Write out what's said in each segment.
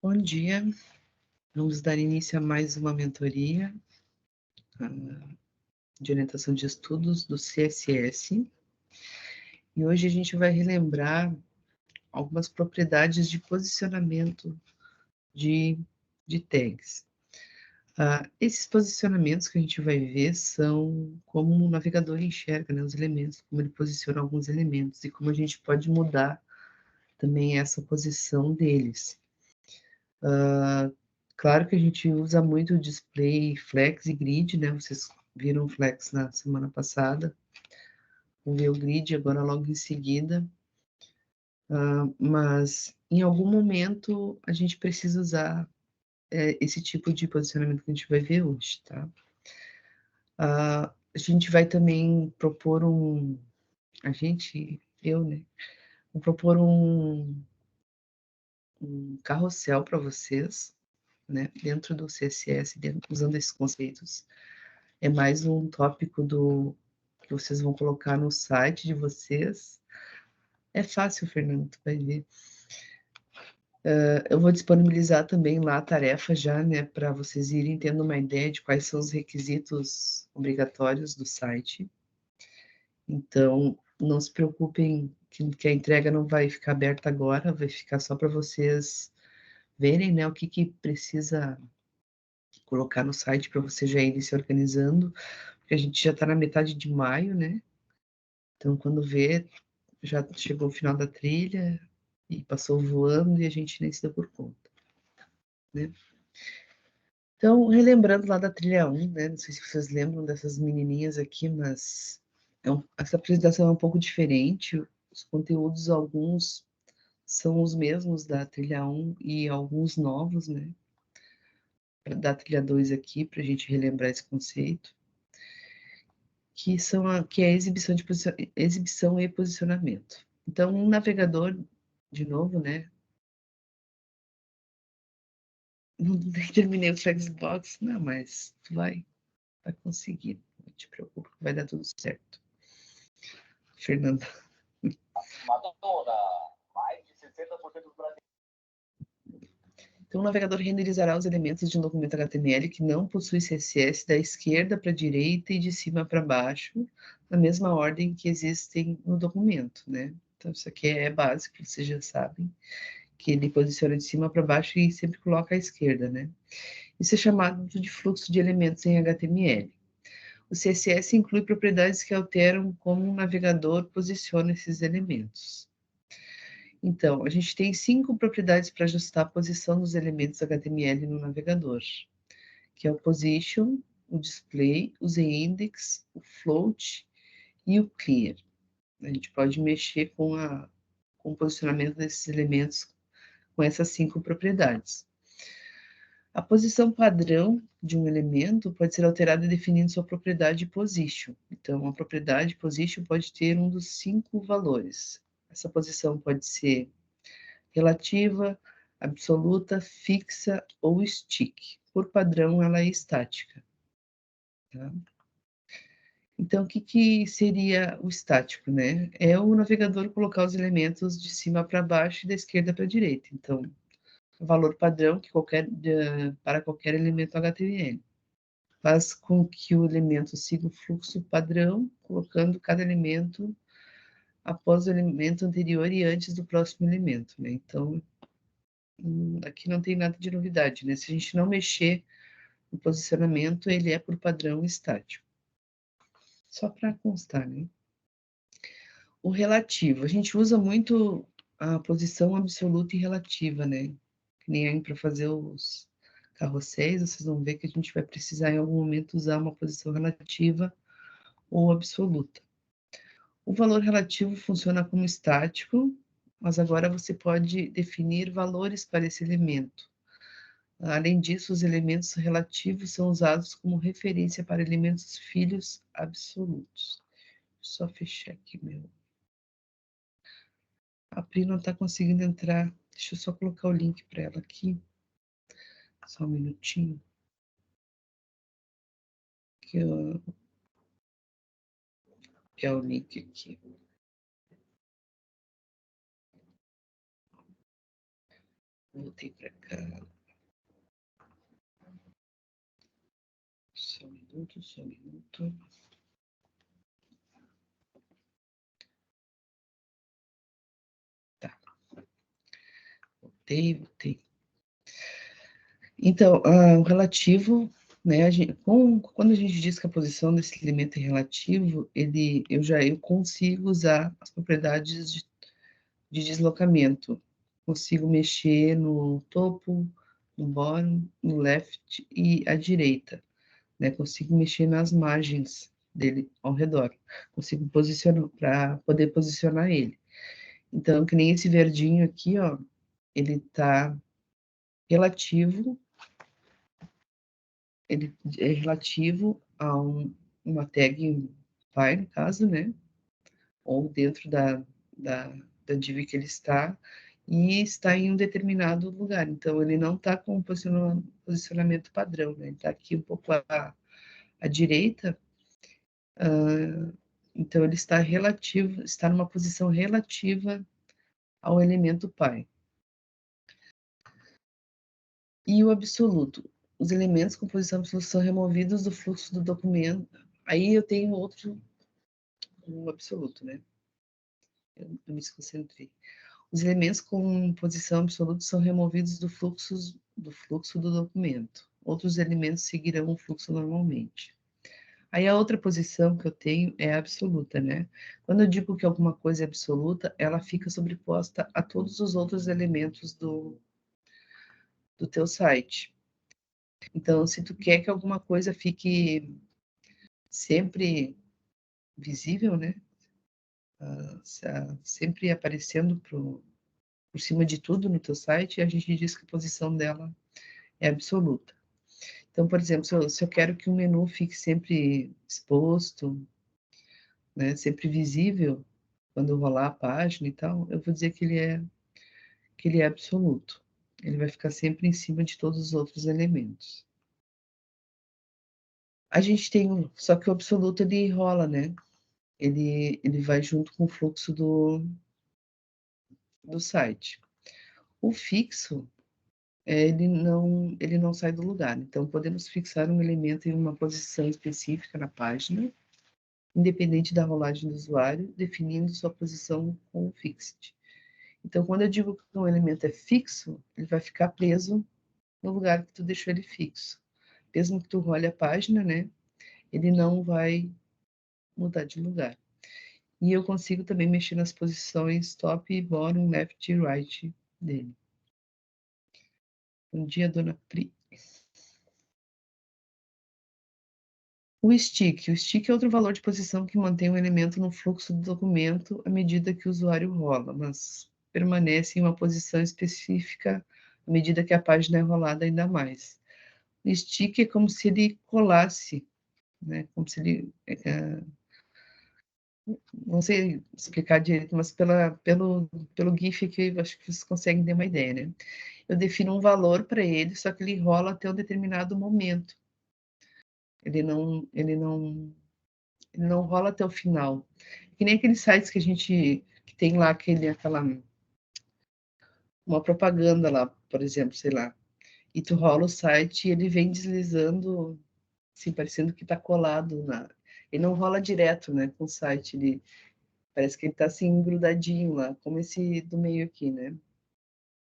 Bom dia, vamos dar início a mais uma mentoria de orientação de estudos do CSS. E hoje a gente vai relembrar algumas propriedades de posicionamento de tags. Esses posicionamentos que a gente vai ver são como o navegador enxerga, né, os elementos, como ele posiciona alguns elementos e como a gente pode mudar também essa posição deles. Claro que a gente usa muito o display flex e grid, né? Vocês viram o flex na semana passada. Vamos ver o grid agora logo em seguida. Mas em algum momento a gente precisa usar esse tipo de posicionamento que a gente vai ver hoje, tá? A gente vai também propor eu, né? Vou propor um carrossel para vocês, né? Dentro do CSS, usando esses conceitos. É mais um tópico que vocês vão colocar no site de vocês. É fácil, Fernando, tu vai ver. Eu vou disponibilizar também lá a tarefa já, né, para vocês irem tendo uma ideia de quais são os requisitos obrigatórios do site. Então, não se preocupem que a entrega não vai ficar aberta agora, vai ficar só para vocês verem, né, o que precisa colocar no site para vocês já irem se organizando, porque a gente já está na metade de maio, né? Então, quando vê, já chegou o final da trilha e passou voando e a gente nem se deu por conta, né? Então, relembrando lá da trilha 1, né? Não sei se vocês lembram dessas menininhas aqui, mas essa apresentação é um pouco diferente. Os conteúdos, alguns são os mesmos da trilha 1 e alguns novos, né? Da trilha 2 aqui, para a gente relembrar esse conceito, que é a exibição e posicionamento. Então, um navegador, de novo, né? Não terminei o Flexbox, não, mas tu vai conseguir. Não te preocupa, vai dar tudo certo. Fernanda. Madonna, mais de 60% dos brasileiros. Então, o navegador renderizará os elementos de um documento HTML que não possui CSS da esquerda para a direita e de cima para baixo, na mesma ordem que existem no documento, né? Então, isso aqui é básico, vocês já sabem, que ele posiciona de cima para baixo e sempre coloca à esquerda, né? Isso é chamado de fluxo de elementos em HTML. O CSS inclui propriedades que alteram como um navegador posiciona esses elementos. Então, a gente tem 5 propriedades para ajustar a posição dos elementos HTML no navegador, que é o position, o display, o z-index, o float e o clear. A gente pode mexer com o posicionamento desses elementos com essas 5 propriedades. A posição padrão de um elemento pode ser alterada definindo sua propriedade position. Então, a propriedade position pode ter um dos 5 valores. Essa posição pode ser relativa, absoluta, fixa ou stick. Por padrão, ela é estática. Tá? Então, o que seria o estático, né? É o navegador colocar os elementos de cima para baixo e da esquerda para a direita. Então, o valor padrão para qualquer elemento HTML. Faz com que o elemento siga o fluxo padrão, colocando cada elemento após o elemento anterior e antes do próximo elemento, né? Então, aqui não tem nada de novidade, né? Se a gente não mexer no posicionamento, ele é por padrão estático. Só para constar, né? O relativo, a gente usa muito a posição absoluta e relativa, né? Que nem aí para fazer os carrosséis, vocês vão ver que a gente vai precisar em algum momento usar uma posição relativa ou absoluta. O valor relativo funciona como estático, mas agora você pode definir valores para esse elemento. Além disso, os elementos relativos são usados como referência para elementos filhos absolutos. Só fechar aqui meu. A Pri não está conseguindo entrar. Deixa eu só colocar o link para ela aqui. Só um minutinho. Que é o link aqui. Voltei para cá. Só um minuto, só um minuto. Tá. Voltei. Então, o relativo, né, quando a gente diz que a posição desse elemento é relativo, eu consigo usar as propriedades de deslocamento. Consigo mexer no topo, no bottom, no left e à direita, né? Consigo mexer nas margens dele ao redor. Consigo posicionar para poder posicionar ele. Então, que nem esse verdinho aqui, ó, ele tá relativo, ele é relativo a uma tag pai, no caso, né? Ou dentro da div que ele está, e está em um determinado lugar. Então, ele não está com posicionamento padrão, né? Ele está aqui um pouco à direita, então ele está numa posição relativa ao elemento pai. E o absoluto. Os elementos com posição absoluta são removidos do fluxo do documento. Aí eu tenho um absoluto, né? Eu me desconcentrei. Os elementos com posição absoluta são removidos do fluxo do documento. Outros elementos seguirão o fluxo normalmente. Aí a outra posição que eu tenho é a absoluta, né? Quando eu digo que alguma coisa é absoluta, ela fica sobreposta a todos os outros elementos do teu site. Então, se tu quer que alguma coisa fique sempre visível, né? Sempre aparecendo por cima de tudo no teu site, a gente diz que a posição dela é absoluta. Então, por exemplo, se eu quero que o menu fique sempre exposto, né, sempre visível, quando rolar a página e tal, eu vou dizer que ele é absoluto. Ele vai ficar sempre em cima de todos os outros elementos. A gente tem, só que o absoluto ele rola, né? Ele vai junto com o fluxo do site. O fixo, ele não sai do lugar. Então, podemos fixar um elemento em uma posição específica na página, independente da rolagem do usuário, definindo sua posição com o fixed. Então, quando eu digo que um elemento é fixo, ele vai ficar preso no lugar que tu deixou ele fixo. Mesmo que tu role a página, né? Ele não vai mudar de lugar. E eu consigo também mexer nas posições top, bottom, left e right dele. Bom dia, dona Pri. O stick é outro valor de posição que mantém o elemento no fluxo do documento à medida que o usuário rola, mas permanece em uma posição específica à medida que a página é rolada ainda mais. O stick é como se ele colasse, né? Como se ele... não sei explicar direito, mas pelo GIF aqui, acho que vocês conseguem ter uma ideia, né? Eu defino um valor para ele, só que ele rola até um determinado momento. Ele não rola até o final. Que nem aqueles sites que tem lá uma propaganda lá, por exemplo, sei lá. E tu rola o site e ele vem deslizando, assim, parecendo que tá colado ele não rola direto, né, com o site, parece que ele tá assim grudadinho lá, como esse do meio aqui, né?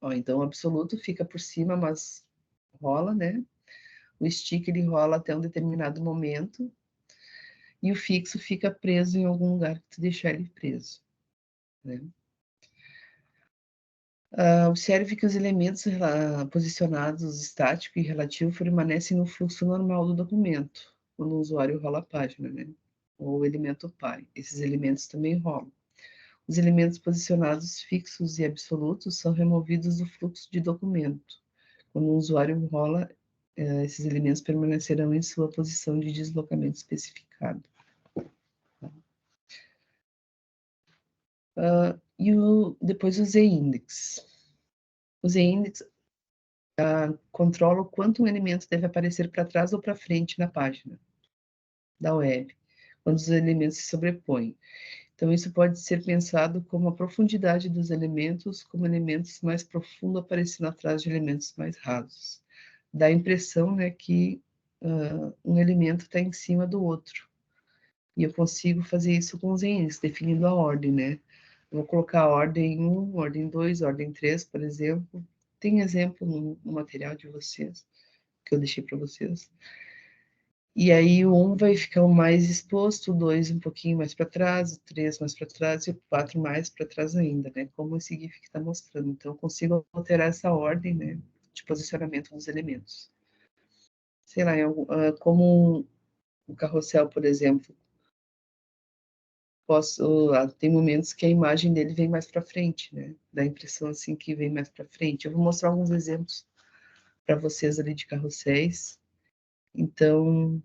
Ó, então o absoluto fica por cima, mas rola, né? O stick ele rola até um determinado momento e o fixo fica preso em algum lugar que tu deixar ele preso, né? Observe que os elementos posicionados estático e relativo permanecem no fluxo normal do documento, quando o usuário rola a página, né? Ou o elemento pai. Esses elementos também rolam. Os elementos posicionados fixos e absolutos são removidos do fluxo de documento. Quando o usuário rola, esses elementos permanecerão em sua posição de deslocamento especificado. Depois o Z-index. O Z-index controla o quanto um elemento deve aparecer para trás ou para frente na página da web, quando os elementos se sobrepõem. Então, isso pode ser pensado como a profundidade dos elementos, como elementos mais profundos aparecendo atrás de elementos mais rasos. Dá a impressão, né, que um elemento está em cima do outro. E eu consigo fazer isso com os índices, definindo a ordem, né? Eu vou colocar a ordem 1, ordem 2, ordem 3, por exemplo. Tem exemplo no material de vocês, que eu deixei para vocês. E aí o 1 vai ficar o mais exposto, o 2 um pouquinho mais para trás, o 3 mais para trás e o 4 mais para trás ainda, né? Como esse GIF que está mostrando. Então, eu consigo alterar essa ordem, né, de posicionamento dos elementos. Sei lá, como o carrossel, por exemplo, tem momentos que a imagem dele vem mais para frente, né? Dá a impressão assim que vem mais para frente. Eu vou mostrar alguns exemplos para vocês ali de carrosséis. Então,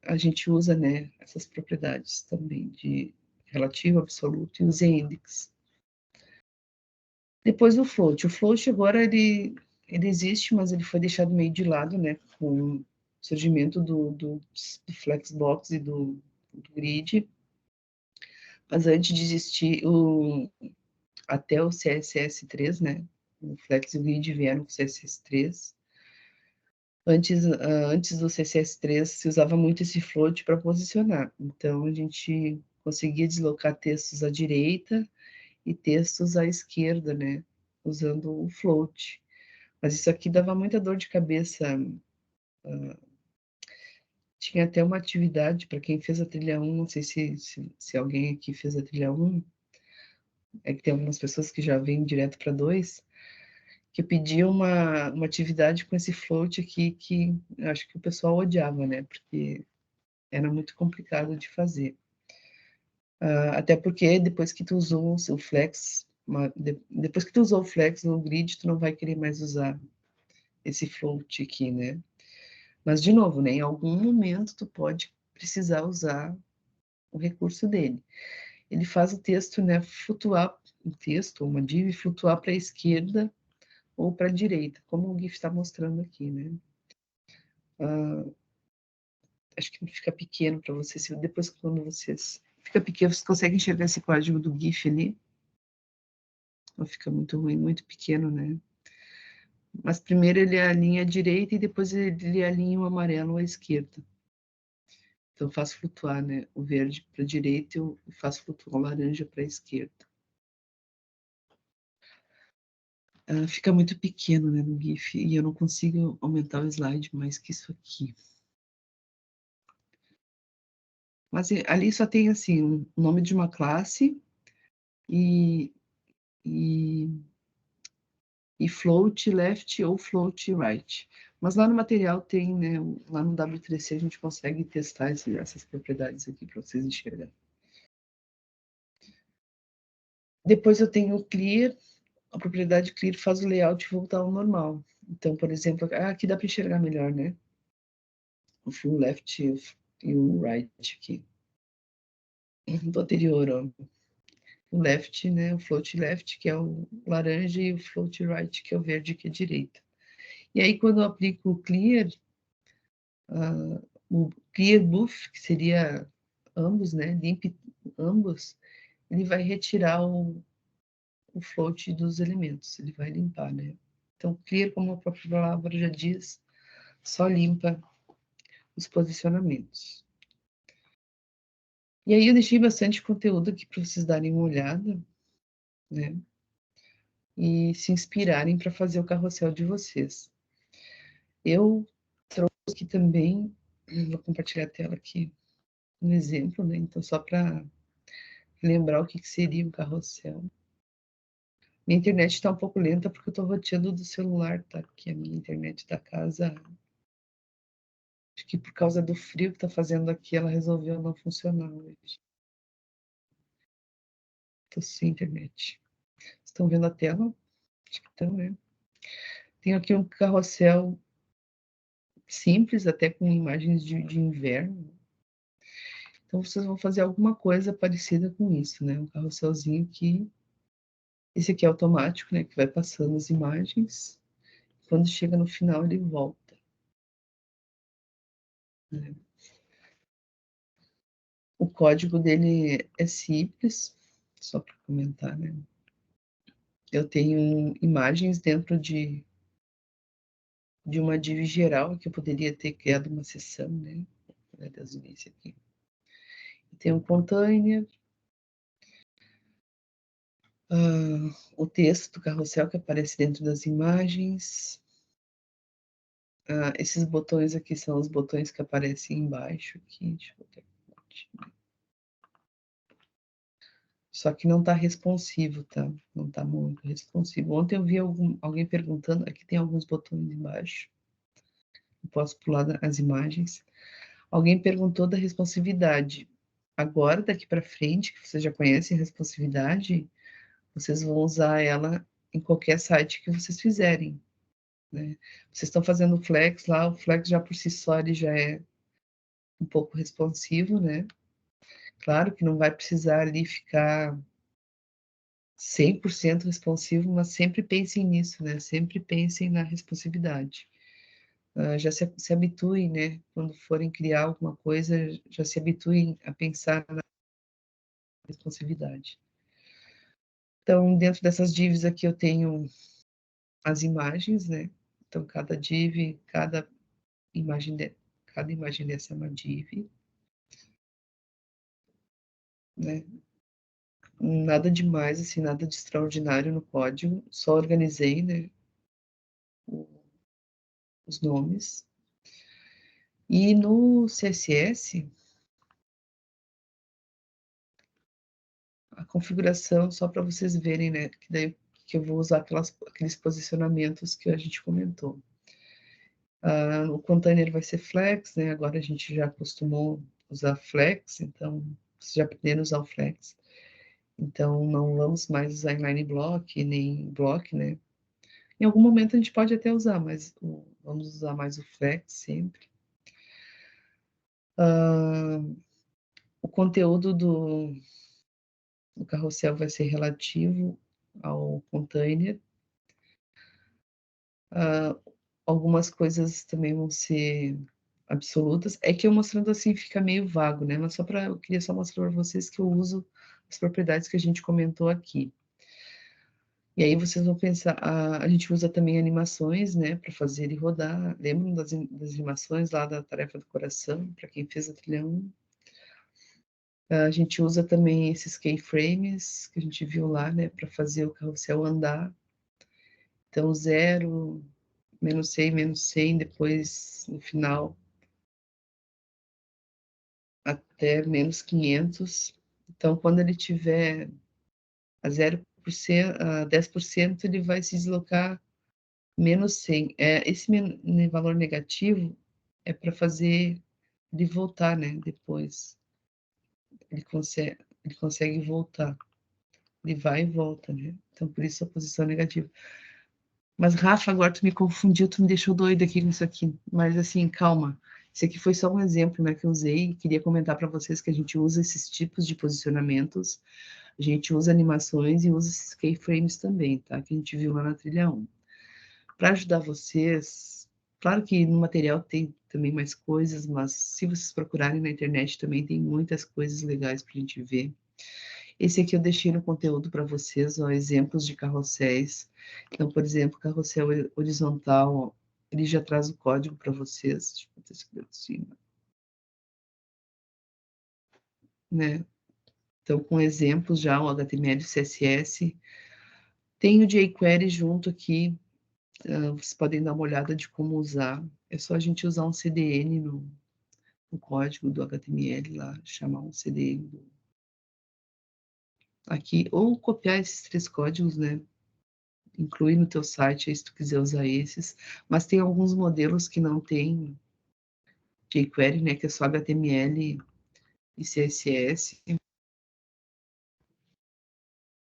a gente usa, né, essas propriedades também de relativo, absoluto e os index. Depois do float. O float agora ele existe, mas ele foi deixado meio de lado, né, com o surgimento do Flexbox e do grid. Mas antes de existir até o CSS3, né, o Flex e o grid vieram com o CSS3. Antes do CSS3 se usava muito esse float para posicionar. Então a gente conseguia deslocar textos à direita e textos à esquerda, né? Usando o float. Mas isso aqui dava muita dor de cabeça. Tinha até uma atividade para quem fez a trilha 1, não sei se alguém aqui fez a trilha 1, é que tem algumas pessoas que já vêm direto para 2, que pediam uma atividade com esse float aqui que eu acho que o pessoal odiava, né? Porque era muito complicado de fazer. Até porque depois que tu usou o Flex, depois que tu usou o Flex no grid, tu não vai querer mais usar esse float aqui, né? Mas, de novo, né, em algum momento tu pode precisar usar o recurso dele. Ele faz o texto, né, flutuar, um texto, uma div, flutuar para a esquerda ou para a direita, como o GIF está mostrando aqui, né? Acho que fica pequeno para vocês, depois quando vocês... Fica pequeno, vocês conseguem enxergar esse código do GIF ali? Não fica muito ruim, muito pequeno, né? Mas primeiro ele alinha a direita e depois ele alinha o amarelo à esquerda. Então eu faço flutuar, né, o verde para a direita e eu faço flutuar o laranja para a esquerda. Fica muito pequeno, né, no GIF, e eu não consigo aumentar o slide mais que isso aqui. Mas ali só tem, assim, o nome de uma classe e float left ou float right. Mas lá no material tem, né, lá no W3C a gente consegue testar essas propriedades aqui para vocês enxergarem. Depois eu tenho o clear, a propriedade clear faz o layout voltar ao normal. Então, por exemplo, aqui dá para enxergar melhor, né? O full left e o right aqui. Do anterior, ó. O left, né? O float left, que é o laranja, e o float right, que é o verde, que é a direita. E aí, quando eu aplico o clear buff, que seria ambos, né? Limpe ambos, ele vai retirar o float dos elementos, ele vai limpar, né? Então, clear, como a própria palavra já diz, só limpa os posicionamentos. E aí eu deixei bastante conteúdo aqui para vocês darem uma olhada, né? E se inspirarem para fazer o carrossel de vocês. Eu trouxe aqui também, vou compartilhar a tela aqui, um exemplo, né? Então, só para lembrar o que seria um carrossel. Minha internet está um pouco lenta porque eu estou roteando do celular, tá? Porque a minha internet da casa, acho que por causa do frio que está fazendo aqui, ela resolveu não funcionar hoje. Estou sem internet. Estão vendo a tela? Acho que estão, né? Tenho aqui um carrossel simples, até com imagens de inverno. Então, vocês vão fazer alguma coisa parecida com isso, né? Um carrosselzinho que... Esse aqui é automático, né? Que vai passando as imagens. Quando chega no final, ele volta. Né? O código dele é simples, só para comentar, né? Eu tenho imagens dentro de uma div geral, que eu poderia ter criado uma seção, né? Desde o início aqui. Tem um container, o texto do carrossel que aparece dentro das imagens. Esses botões aqui são os botões que aparecem embaixo aqui. Deixa eu botar aqui. Só que não está responsivo, tá? Não está muito responsivo. Ontem eu vi alguém perguntando, aqui tem alguns botões embaixo. Eu posso pular as imagens. Alguém perguntou da responsividade. Agora, daqui para frente, que vocês já conhecem a responsividade, vocês vão usar ela em qualquer site que vocês fizerem, né? Vocês estão fazendo o Flex lá, o Flex já por si só ele já é um pouco responsivo, né? Claro que não vai precisar ali ficar 100% responsivo, mas sempre pensem nisso, né? Sempre pensem na responsividade. Já se habituem, né? Quando forem criar alguma coisa, já se habituem a pensar na responsividade. Então, dentro dessas divs aqui eu tenho as imagens, né? Então, cada div, cada imagem dessa é uma div, né? Nada demais, assim, nada de extraordinário no código, só organizei, né? Os nomes. E no CSS, a configuração, só para vocês verem, né? Que daí que eu vou usar aqueles posicionamentos que a gente comentou. O container vai ser flex, né? Agora a gente já acostumou usar flex, então vocês já aprenderam a usar o flex. Então não vamos mais usar inline block, nem block, né? Em algum momento a gente pode até usar, mas vamos usar mais o flex sempre. O conteúdo do carrossel vai ser relativo ao container. Algumas coisas também vão ser absolutas. É que eu mostrando assim fica meio vago, né? Mas eu queria só mostrar para vocês que eu uso as propriedades que a gente comentou aqui. E aí vocês vão pensar, a gente usa também animações, né, para fazer ele rodar. Lembram das animações lá da tarefa do coração, para quem fez a trilha 1? A gente usa também esses keyframes que a gente viu lá, né, para fazer o carrossel andar. Então, 0, menos 100, depois, no final, até menos 500. Então, quando ele tiver a 0%, a 10%, ele vai se deslocar menos 100. Esse valor negativo é para fazer ele voltar, né? Depois. Ele consegue voltar. Ele vai e volta, né? Então, por isso a posição negativa. Mas, Rafa, agora tu me confundiu, tu me deixou doido aqui com isso aqui. Mas, assim, calma. Esse aqui foi só um exemplo, né, que eu usei e queria comentar para vocês que a gente usa esses tipos de posicionamentos, a gente usa animações e usa esses keyframes também, tá? Que a gente viu lá na trilha 1. Para ajudar vocês, claro que no material tem também mais coisas, mas se vocês procurarem na internet também tem muitas coisas legais para a gente ver. Esse aqui eu deixei no conteúdo para vocês, ó, exemplos de carrosséis. Então, por exemplo, carrossel horizontal, ó, ele já traz o código para vocês. Deixa eu botar isso aqui de cima. Né? Então, com exemplos já, o HTML e CSS. Tem o jQuery junto aqui. Vocês podem dar uma olhada de como usar. É só a gente usar um CDN no código do HTML lá, chamar um CDN aqui, ou copiar esses 3 códigos, né? Inclui no teu site aí, se tu quiser usar esses, mas tem alguns modelos que não tem jQuery, né, que é só HTML e CSS.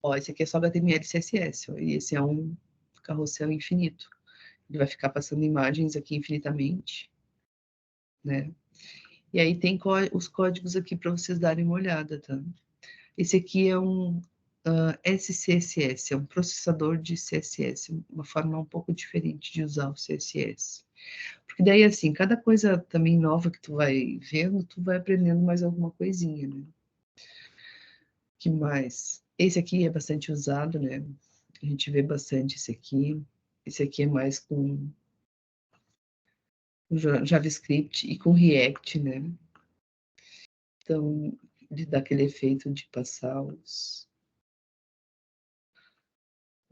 Ó, esse aqui é só HTML e CSS, ó, e esse é um carrossel infinito. Ele vai ficar passando imagens aqui infinitamente, né? E aí tem os códigos aqui para vocês darem uma olhada, tá? Esse aqui é um SCSS, é um processador de CSS, uma forma um pouco diferente de usar o CSS. Porque daí, assim, cada coisa também nova que tu vai vendo, tu vai aprendendo mais alguma coisinha, né? Que mais? Esse aqui é bastante usado, né? A gente vê bastante esse aqui. Esse aqui é mais com JavaScript e com React, né? Então, de dar aquele efeito de passar os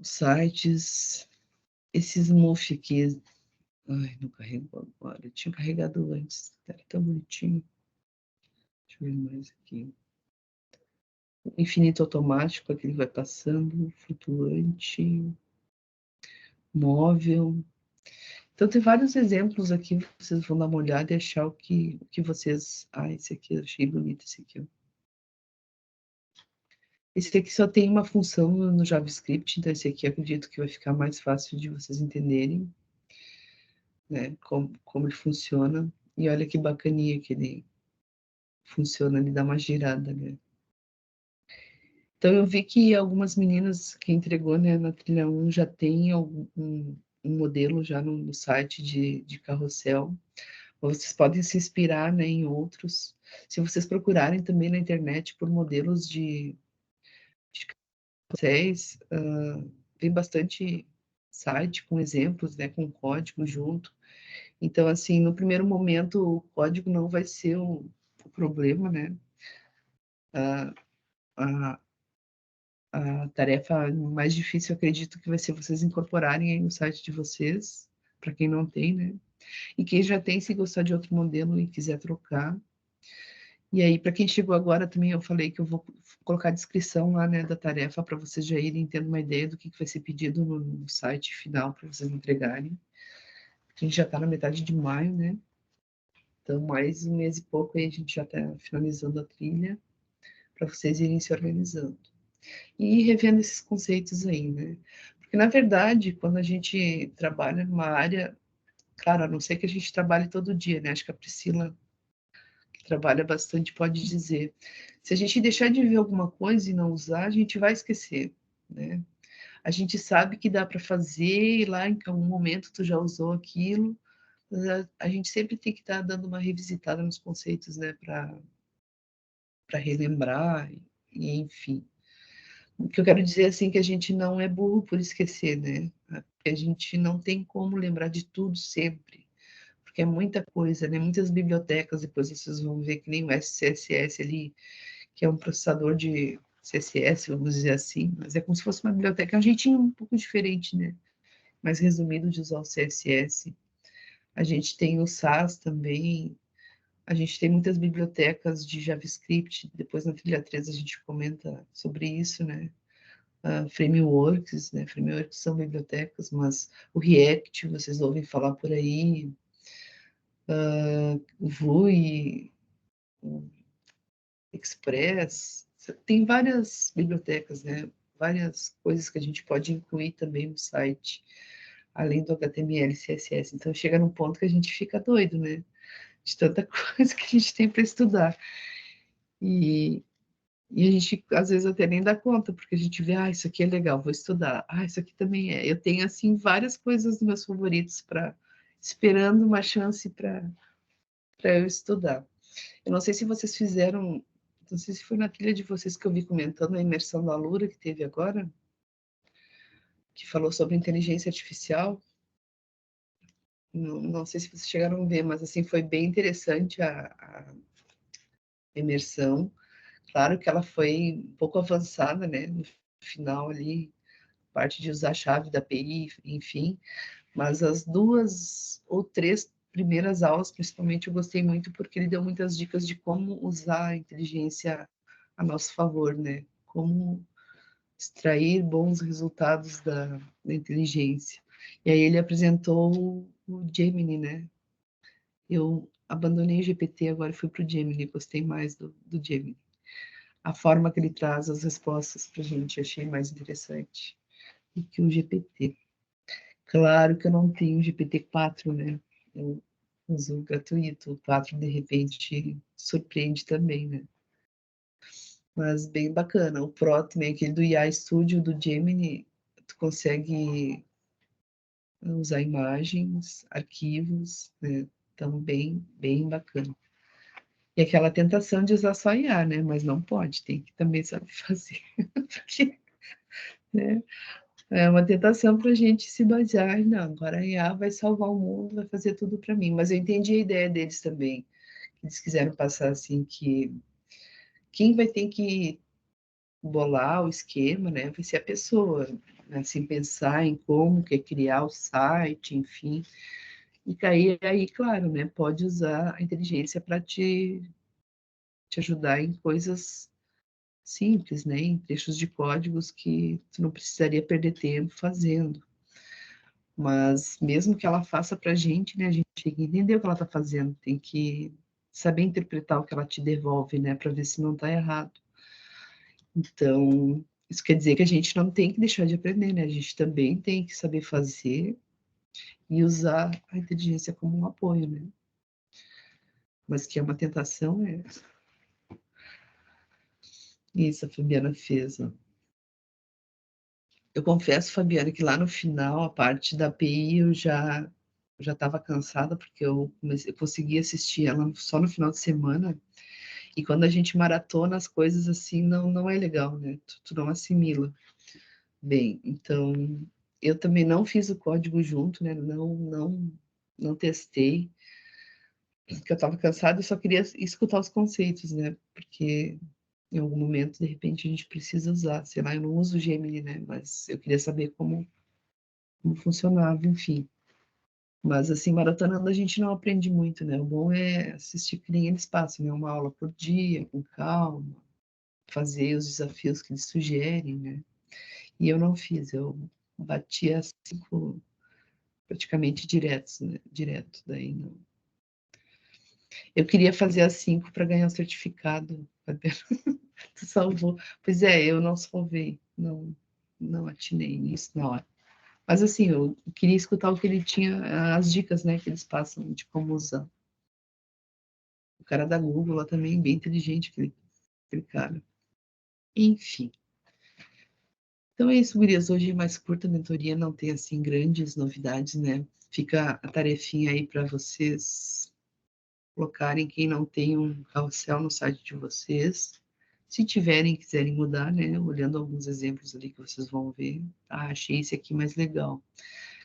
sites. Esse Smooth aqui, ai, não carregou agora. Eu tinha carregado antes, era tão bonitinho. Deixa eu ver mais aqui. Infinito automático, aquele vai passando, flutuante, móvel. Então, tem vários exemplos aqui, vocês vão dar uma olhada e achar o que vocês... Ah, esse aqui, eu achei bonito esse aqui. Esse aqui só tem uma função no JavaScript, então esse aqui eu acredito que vai ficar mais fácil de vocês entenderem, né, como ele funciona. E olha que bacaninha que ele funciona, ele dá uma girada, né. Então eu vi que algumas meninas que entregou, né, na trilha 1 já tem um modelo já no site de carrossel. Vocês podem se inspirar, né, em outros. Se vocês procurarem também na internet por modelos de carrosséis, tem bastante site com exemplos, né, com código junto. Então, assim, no primeiro momento, o código não vai ser o problema, né? A, a, a tarefa mais difícil, eu acredito que vai ser vocês incorporarem aí no site de vocês, para quem não tem, né? E quem já tem, se gostar de outro modelo e quiser trocar. E aí, para quem chegou agora também, eu falei que eu vou colocar a descrição lá, né, da tarefa, para vocês já irem tendo uma ideia do que vai ser pedido no site final para vocês entregarem. A gente já está na metade de maio, né? Então, mais um mês e pouco aí a gente já está finalizando a trilha, para vocês irem se organizando. E revendo esses conceitos aí, né? Porque, na verdade, quando a gente trabalha numa área, claro, a não ser que a gente trabalhe todo dia, né? Acho que a Priscila, que trabalha bastante, pode dizer. Se a gente deixar de ver alguma coisa e não usar, a gente vai esquecer, né? A gente sabe que dá para fazer, e lá em algum momento tu já usou aquilo, mas a gente sempre tem que estar dando uma revisitada nos conceitos, né? Para relembrar, e enfim. O que eu quero dizer assim que a gente não é burro por esquecer, né? Porque a gente não tem como lembrar de tudo sempre, porque é muita coisa, né? Muitas bibliotecas, depois vocês vão ver que nem o SCSS ali, que é um processador de CSS, vamos dizer assim, mas é como se fosse uma biblioteca, é um jeitinho um pouco diferente, né? Mais resumido de usar o CSS. A gente tem o SAS também, a gente tem muitas bibliotecas de JavaScript, depois na trilha 3 a gente comenta sobre isso, né? Frameworks, né? Frameworks são bibliotecas, mas o React, vocês ouvem falar por aí, o Vue, o Express, tem várias bibliotecas, né? Várias coisas que a gente pode incluir também no site, além do HTML e CSS. Então chega num ponto que a gente fica doido, né? De tanta coisa que a gente tem para estudar. E a gente, às vezes, até nem dá conta, porque a gente vê, isso aqui é legal, vou estudar. Isso aqui também é. Eu tenho, assim, várias coisas dos meus favoritos esperando uma chance para eu estudar. Eu não sei se vocês fizeram, não sei se foi na trilha de vocês que eu vi comentando a imersão da Lura que teve agora, que falou sobre inteligência artificial. Não sei se vocês chegaram a ver, mas, assim, foi bem interessante a imersão. Claro que ela foi um pouco avançada, né, no final ali, parte de usar a chave da API, enfim, mas as 2 ou 3 primeiras aulas, principalmente, eu gostei muito porque ele deu muitas dicas de como usar a inteligência a nosso favor, né? Como extrair bons resultados da inteligência. E aí ele apresentou o Gemini, né? Eu abandonei o GPT, agora fui para o Gemini, gostei mais do Gemini. A forma que ele traz as respostas para a gente, achei mais interessante do que o GPT. Claro que eu não tenho GPT-4, né? Eu uso o gratuito. O 4, de repente, surpreende também, né? Mas bem bacana. O Pro também, aquele do IA Studio, do Gemini, tu consegue usar imagens, arquivos, né? Então, bem bacana. E aquela tentação de usar só IA, né? Mas não pode, tem que também saber fazer. Porque, né? É uma tentação para a gente se basear. Não, agora a IA vai salvar o mundo, vai fazer tudo para mim. Mas eu entendi a ideia deles também. Eles quiseram passar assim que quem vai ter que bolar o esquema, né, vai ser a pessoa, né, assim, pensar em como quer criar o site, enfim. E aí, claro, né, pode usar a inteligência para te ajudar em coisas simples, né, em trechos de códigos que tu não precisaria perder tempo fazendo. Mas mesmo que ela faça para a gente, né, a gente tem que entender o que ela está fazendo, tem que saber interpretar o que ela te devolve, né, para ver se não está errado. Então, isso quer dizer que a gente não tem que deixar de aprender, né? A gente também tem que saber fazer e usar a inteligência como um apoio, né? Mas que é uma tentação, é. Isso a Fabiana fez, ó. Eu confesso, Fabiana, que lá no final, a parte da API, eu já estava cansada, porque eu consegui assistir ela só no final de semana, e quando a gente maratona as coisas assim, não é legal, né? Tu não assimila bem. Então, eu também não fiz o código junto, né? Não testei, porque eu estava cansada e só queria escutar os conceitos, né? Porque em algum momento, de repente, a gente precisa usar. Sei lá, eu não uso o Gemini, né? Mas eu queria saber como funcionava, enfim. Mas, assim, maratonando a gente não aprende muito, né? O bom é assistir que nem eles passam, né? Uma aula por dia, com calma, fazer os desafios que eles sugerem, né? E eu não fiz, eu bati as 5 praticamente diretos, né? Direto, daí não. Eu queria fazer as 5 para ganhar o certificado. Tu salvou. Pois é, eu não salvei, não atinei nisso na hora. Mas assim, eu queria escutar o que ele tinha, as dicas, né, que eles passam de como usar. O cara da Google lá também, bem inteligente, aquele cara. Enfim. Então é isso, gurias. Hoje é mais curta a mentoria, não tem assim grandes novidades, né? Fica a tarefinha aí para vocês colocarem quem não tem um carrossel no site de vocês. Se tiverem, quiserem mudar, né? Olhando alguns exemplos ali que vocês vão ver. Ah, achei esse aqui mais legal.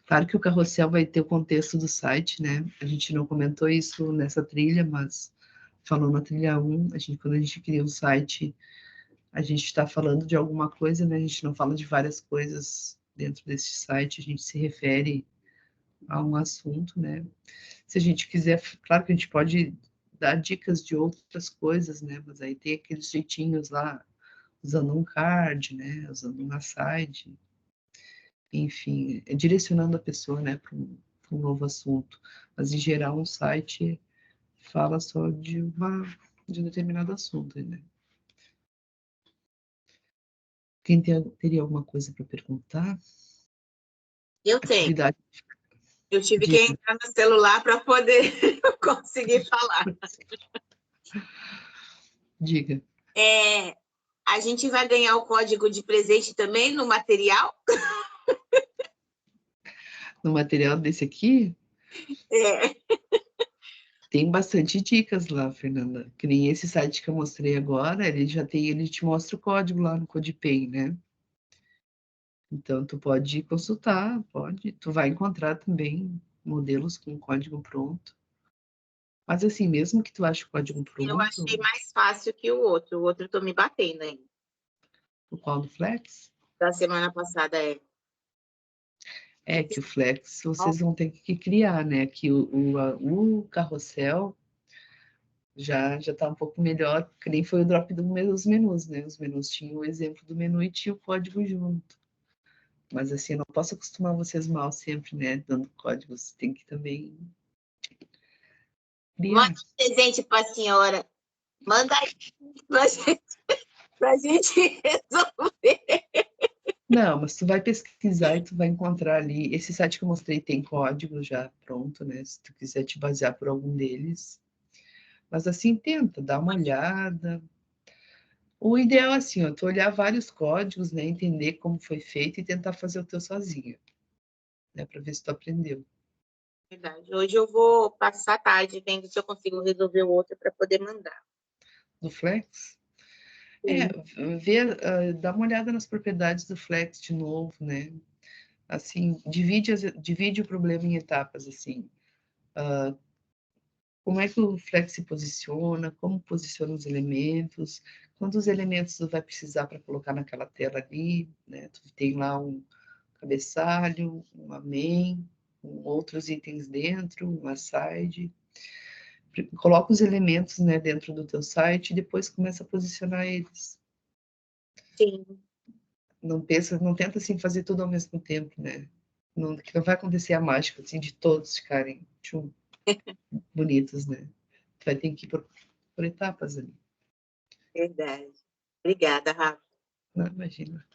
Claro que o carrossel vai ter o contexto do site, né? A gente não comentou isso nessa trilha, mas falou na trilha 1, quando a gente cria um site, a gente está falando de alguma coisa, né? A gente não fala de várias coisas dentro desse site, a gente se refere a um assunto, né? Se a gente quiser, claro que a gente pode dar dicas de outras coisas, né? Mas aí tem aqueles jeitinhos lá, usando um card, né? Usando um aside, enfim, direcionando a pessoa, né, para um novo assunto. Mas em geral um site fala só de um determinado assunto, né? Quem teria alguma coisa para perguntar? Eu tenho. Atividade. Eu tive que Diga. entrar no celular para poder conseguir falar. Diga. A gente vai ganhar o código de presente também no material? No material desse aqui, É. tem bastante dicas lá, Fernanda. Que nem esse site que eu mostrei agora, ele te mostra o código lá no CodePay, né? Então, tu pode consultar, tu vai encontrar também modelos com código pronto. Mas assim, mesmo que tu ache o código Eu pronto, achei mais fácil que o outro. O outro eu tô me batendo ainda. o qual do Flex, Da semana passada é que o Flex vocês vão ter que criar, né? Que o carrossel já tá um pouco melhor, que nem foi o drop dos menus, né? Os menus tinham o exemplo do menu e tinha o código junto. Mas assim, eu não posso acostumar vocês mal sempre, né? Dando código, você tem que também Manda criar. um presente para a senhora. Manda aí para a gente resolver. Não, mas tu vai pesquisar e tu vai encontrar ali. Esse site que eu mostrei tem código já pronto, né? Se tu quiser te basear por algum deles. Mas assim, tenta, dá uma olhada. O ideal é assim, ó, tu olhar vários códigos, né, entender como foi feito e tentar fazer o teu sozinho, né, para ver se tu aprendeu. Verdade. Hoje eu vou passar a tarde vendo se eu consigo resolver o outro para poder mandar. Do Flex? Sim. Dá uma olhada nas propriedades do Flex de novo, né? Assim, divide o problema em etapas, assim. Como é que o Flex se posiciona, como posiciona os elementos, quantos elementos tu vai precisar para colocar naquela tela ali, né? Tu tem lá um cabeçalho, uma main, com outros itens dentro, uma side. Coloca os elementos, né, dentro do teu site e depois começa a posicionar eles. Sim. Não pensa, não tenta assim fazer tudo ao mesmo tempo, né? Não, que não vai acontecer a mágica assim de todos ficarem bonitos, né? Tu vai ter que ir por etapas ali. Verdade. Obrigada, Rafa. Não, imagina.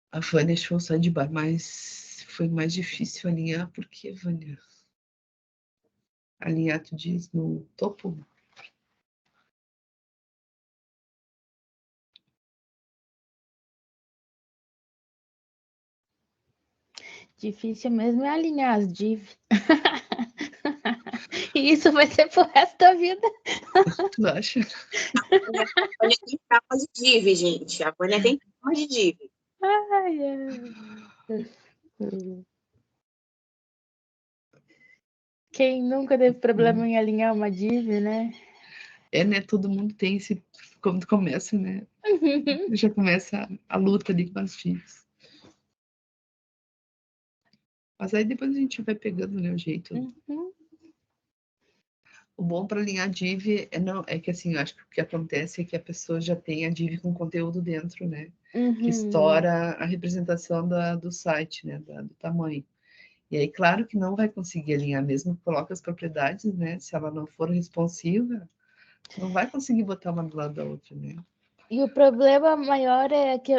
A Vânia achou o sidebar, mas foi mais difícil alinhar, porque, Vânia? Alinhar, tu diz, no topo? Difícil mesmo é alinhar as div. E isso vai ser pro resto da vida. Tu acha? A Vânia tem capa de div, gente. A Vânia tem capa de div. Ai, ai. Quem nunca teve problema em alinhar uma div, né? É, né? Todo mundo tem esse. Quando começa, né? Já começa a luta ali com as divs. Mas aí depois a gente vai pegando, né, o jeito. Uhum. O bom para alinhar div é que assim, eu acho que o que acontece é que a pessoa já tem a div com conteúdo dentro, né? Que estoura a representação do site, né? Do tamanho. E aí, claro que não vai conseguir alinhar, mesmo que coloque as propriedades, né? Se ela não for responsiva, não vai conseguir botar uma do lado da outra, né? E o problema maior é que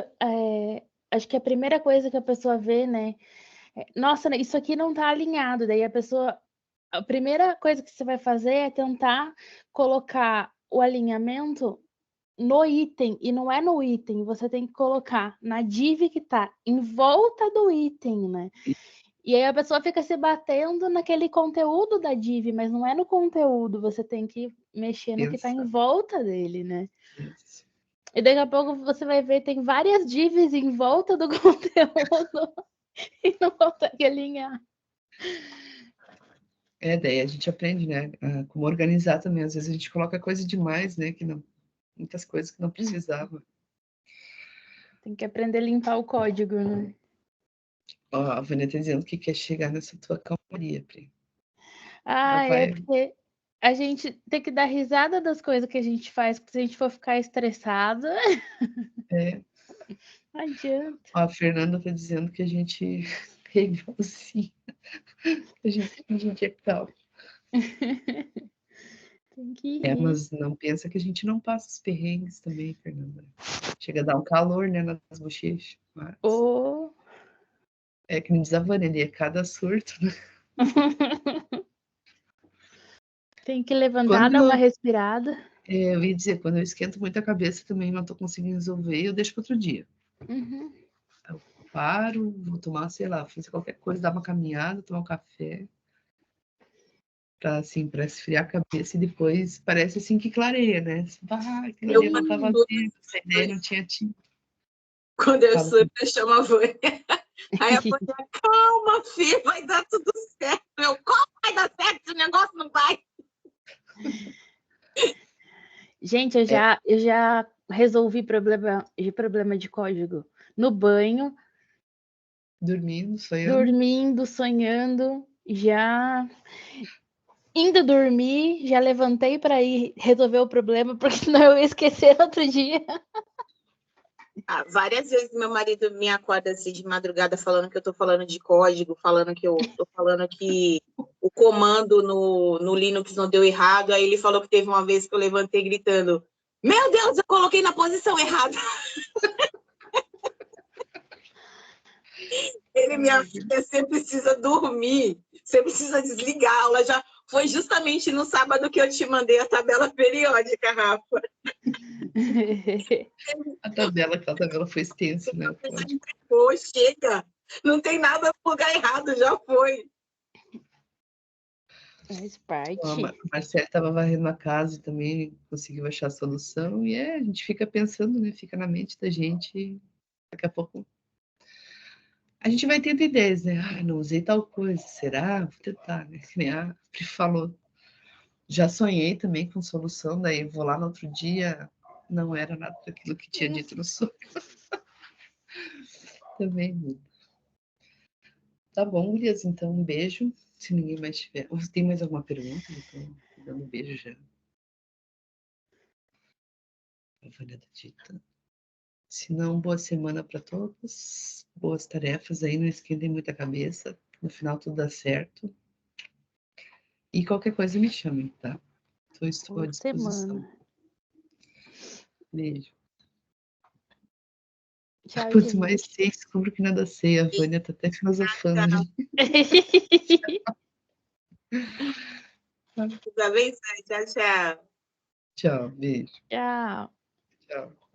acho que a primeira coisa que a pessoa vê, né? Nossa, isso aqui não tá alinhado. Daí a primeira coisa que você vai fazer é tentar colocar o alinhamento no item, e não é no item, você tem que colocar na div que tá em volta do item, né? E aí a pessoa fica se batendo naquele conteúdo da div, mas não é no conteúdo, você tem que mexer no que tá em volta dele, né? Isso. E daqui a pouco você vai ver, tem várias divs em volta do conteúdo e não consegue alinhar. Daí a gente aprende, né? Como organizar também. Às vezes a gente coloca coisa demais, né? Muitas coisas que não precisava. Tem que aprender a limpar o código, né? Ó, a Vânia tá dizendo que quer chegar nessa tua calmaria, Pri. É porque a gente tem que dar risada das coisas que a gente faz, porque se a gente for ficar estressada, não adianta. Ó, a Fernanda tá dizendo que a gente é igualzinho. A gente é calmo. Tem que rir. Mas não pensa que a gente não passa os perrengues também, Fernanda. Chega a dar um calor, né, nas bochechas. Mas... É que me diz a Vânia, ali é cada surto, né? Tem que levantar, dar uma respirada. Eu ia dizer, quando eu esquento muito a cabeça também não tô conseguindo resolver, eu deixo para outro dia. Uhum. Eu paro, vou tomar, sei lá, fazer qualquer coisa, dar uma caminhada, tomar um café, para esfriar a cabeça e depois parece assim que clareia, né? Aquilo ali não tá vazio, essa ideia não tinha tido. Quando eu surto, eu chamo a Vânia. Aí a Vânia, calma, filha, vai dar tudo certo. Como vai dar certo? O negócio não vai. Gente, eu já resolvi problema de código no banho. Dormindo, sonhando, já indo dormir, já levantei para ir resolver o problema, porque senão eu ia esquecer outro dia. Várias vezes meu marido me acorda assim de madrugada falando que eu tô falando de código, falando que eu tô falando que o comando no Linux não deu errado. Aí ele falou que teve uma vez que eu levantei gritando: meu Deus, eu coloquei na posição errada. Minha filha, você precisa dormir, você precisa desligar a aula já. Foi justamente no sábado que eu te mandei a tabela periódica, Rafa. Aquela tabela foi extensa, né? Pô, chega! Não tem nada no lugar errado, já foi. Faz parte. A Marcela estava varrendo a casa e também conseguiu achar a solução. E a gente fica pensando, né? Fica na mente da gente. Daqui a pouco a gente vai tendo ideias, né? Ah, não usei tal coisa. Será? Vou tentar, né? Que nem a Pri falou. Já sonhei também com solução, daí vou lá no outro dia, não era nada daquilo que tinha dito no sonho. Também muda. Tá bom, Gurias, então um beijo. Se ninguém mais tiver. Ou tem mais alguma pergunta? Então, dando um beijo já. A Vânia tá dita. Se não, boa semana para todos. Boas tarefas aí, não esquentem muita cabeça. No final tudo dá certo. E qualquer coisa me chamem, tá? Estou à Boa disposição. semana. Beijo. Tchau, Quanto gente. mais sei, descubro que nada sei. A Vânia tá até filosofando ali. Deus abençoe. Tchau, tchau. Tchau, beijo. Tchau. Tchau.